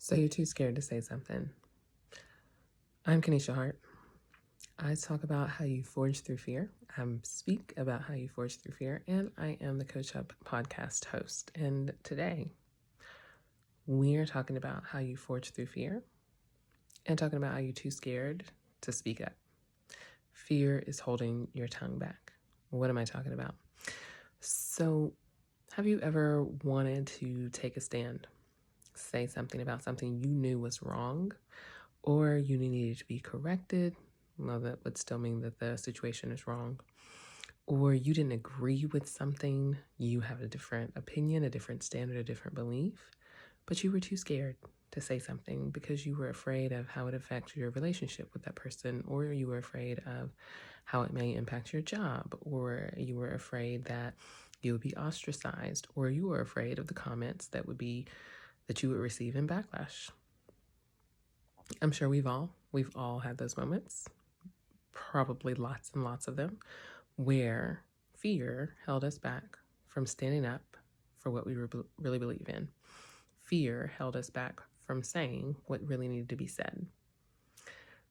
So you're too scared to say something. I'm Kanisha Hart. I talk about how you forge through fear. I speak about how you forge through fear, and I am the Coach Up podcast host. And today we are talking about how you forge through fear and talking about how you're too scared to speak up. Fear is holding your tongue back. What am I talking about? So, have you ever wanted to take a stand, say something about something you knew was wrong, or you needed to be corrected? Well, that would still mean that the situation is wrong. Or you didn't agree with something, you have a different opinion, a different standard, a different belief, but you were too scared to say something because you were afraid of how it affects your relationship with that person, or you were afraid of how it may impact your job, or you were afraid that you would be ostracized, or you were afraid of the comments that you would receive in backlash. I'm sure we've all had those moments, probably lots and lots of them, where fear held us back from standing up for what we really believe in. Fear held us back from saying what really needed to be said.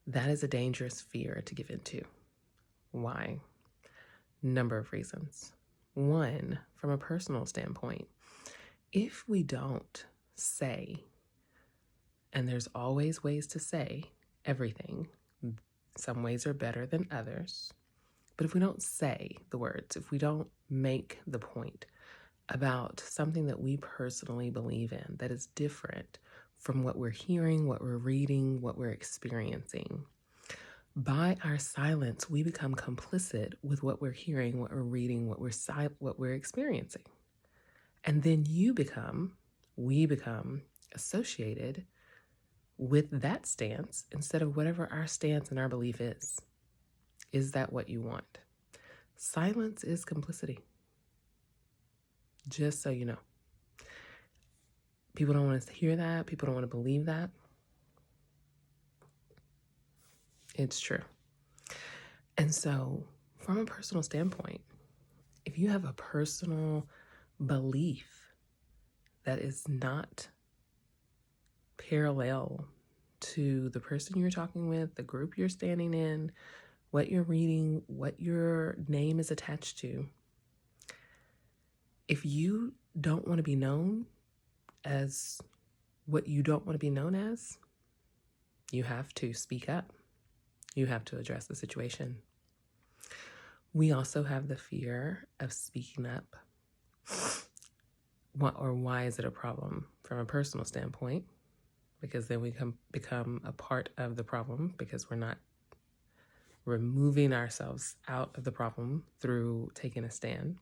That is a dangerous fear to give into. Why? Number of reasons. One, from a personal standpoint, if we don't say, and there's always ways to say everything, some ways are better than others, but if we don't say the words, if we don't make the point about something that we personally believe in that is different from what we're hearing, what we're reading, what we're experiencing, by our silence, we become complicit with what we're hearing, what we're reading, what we're experiencing. And then we become associated with that stance instead of whatever our stance and our belief is. Is that what you want? Silence is complicity. Just so you know. People don't want to hear that. People don't want to believe that. It's true. And so, from a personal standpoint, if you have a personal belief that is not parallel to the person you're talking with, the group you're standing in, what you're reading, what your name is attached to, if you don't want to be known as what you don't want to be known as, you have to speak up. You have to address the situation. We also have the fear of speaking up. Why is it a problem from a personal standpoint? Because then we become a part of the problem because we're not removing ourselves out of the problem through taking a stand.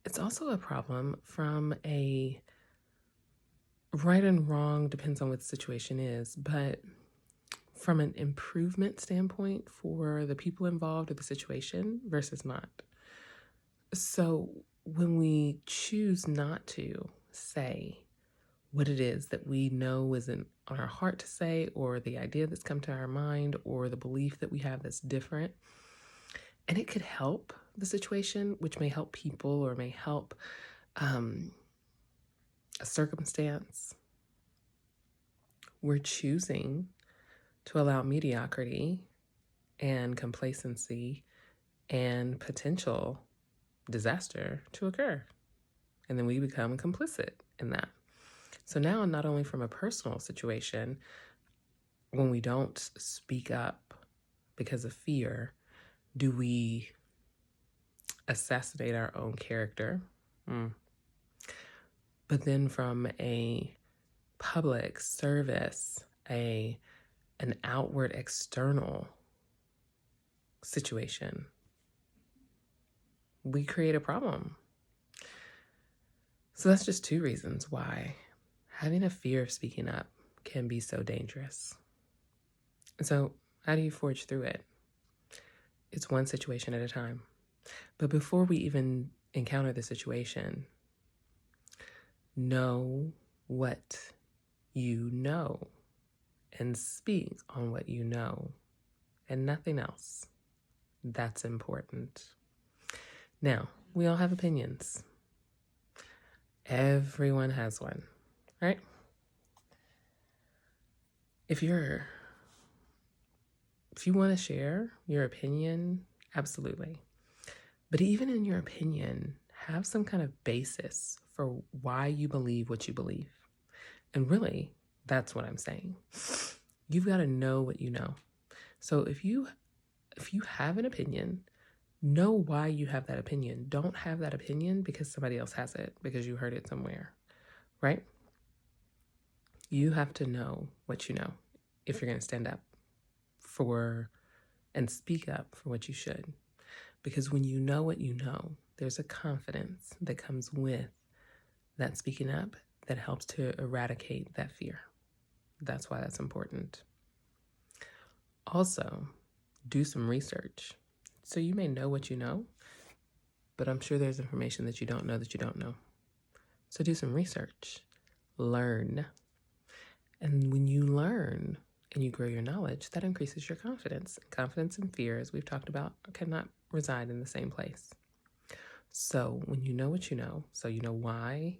It's also a problem from a right and wrong, depends on what the situation is, but from an improvement standpoint for the people involved or the situation versus not. So when we choose not to say what it is that we know isn't on our heart to say, or the idea that's come to our mind, or the belief that we have that's different, and it could help the situation, which may help people or may help a circumstance, we're choosing to allow mediocrity and complacency and potential disaster to occur. And then we become complicit in that. So now, not only from a personal situation, when we don't speak up because of fear, do we assassinate our own character? But then from a public service, an outward external situation, we create a problem. So that's just two reasons why having a fear of speaking up can be so dangerous. So how do you forge through it? It's one situation at a time. But before we even encounter the situation, know what you know and speak on what you know and nothing else. That's important. Now, we all have opinions. Everyone has one, right? If you want to share your opinion, absolutely. But even in your opinion, have some kind of basis for why you believe what you believe. And really, that's what I'm saying. You've got to know what you know. So if you have an opinion, know why you have that opinion. Don't have that opinion because somebody else has it, because you heard it somewhere, right? You have to know what you know if you're going to stand up for and speak up for what you should. Because when you know what you know, there's a confidence that comes with that speaking up that helps to eradicate that fear. That's why that's important. Also, do some research. So you may know what you know, but I'm sure there's information that you don't know that you don't know. So do some research. Learn. And when you learn and you grow your knowledge, that increases your confidence. Confidence and fear, as we've talked about, cannot reside in the same place. So when you know what you know, so you know why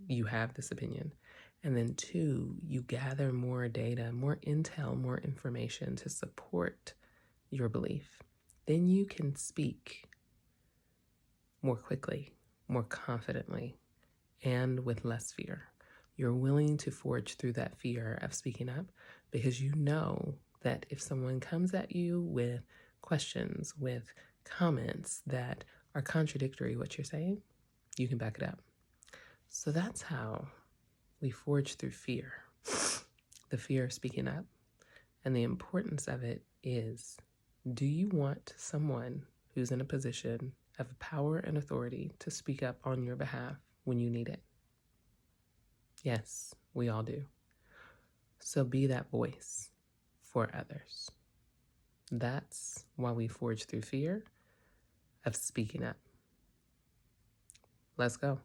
you have this opinion, and then 2, you gather more data, more intel, more information to support your belief, then you can speak more quickly, more confidently, and with less fear. You're willing to forge through that fear of speaking up because you know that if someone comes at you with questions, with comments that are contradictory what you're saying, you can back it up. So that's how we forge through fear. The fear of speaking up. And the importance of it is, do you want someone who's in a position of power and authority to speak up on your behalf when you need it? Yes, we all do. So be that voice for others. That's why we forge through fear of speaking up. Let's go.